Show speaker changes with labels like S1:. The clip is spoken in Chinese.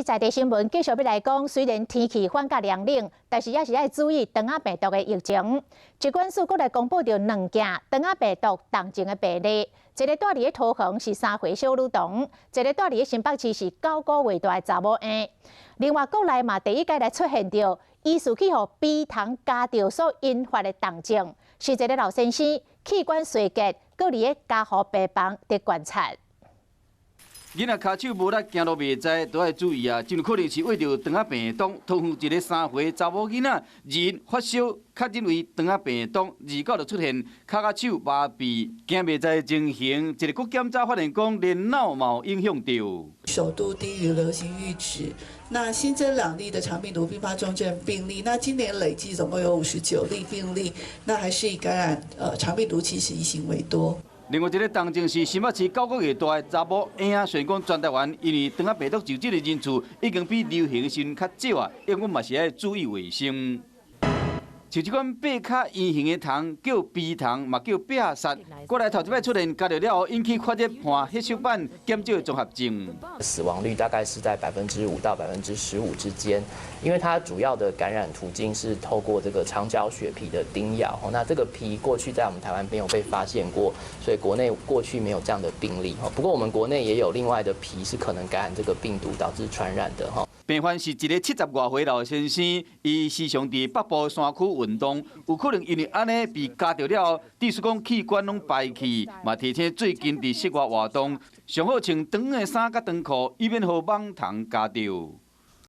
S1: 日在地新闻继续要来讲，虽然天气反甲凉冷，但是也是要注意肠仔病毒的疫情。疾管署阁来公布着2件肠仔病毒重症的病例，一个住伫桃园是3岁小女童，一个住伫新北市是9个月大的查某婴。另外，国内嘛第一届来出现着疑似去互鼻糖加着所引发的重症，是一个老先生器官衰竭，阁伫咧家护病房伫观察。
S2: 囡仔骹手无力，行路袂知，都要注意啊！真有可能是为着肠仔病毒，桃园一个3岁查某囡仔，然发烧，确诊为肠仔病毒，29就出现骹手麻痹、行袂知的情形。一个骨检查发现讲，连脑嘛有影响到。
S3: 首度低于流行阈值。那新增2例的肠病毒并发重症病例，那今年累计总共有59例病例，那还是以感染肠病毒其实移行为多。
S2: 另外一个重症是新北市9个月大的查某婴仔，虽然讲全台湾因为肠仔病毒就诊的人数已经比流行时较少啊，因为嘛是要注意卫生。像这款8卡圆形的糖叫鼻糖，嘛叫壁虱，过来头一摆出现，加入了后引起发热、汗、血小板减少的综合症。
S4: 死亡率大概是在5%到15%之间，因为它主要的感染途径是透过这个肠角血皮的叮咬。那这个皮过去在我们台湾没有被发现过，所以国内过去没有这样的病例。不过我们国内也有另外的皮是可能感染这个病毒导致传染的哈。
S2: 病患是一个70外岁老先生，伊时常伫北部山区运动，有可能因为安尼被夹着了后，致使讲器官拢败去，嘛提醒最近伫室外活动，上好穿长的衫甲长裤，以免互蠓虫夹着。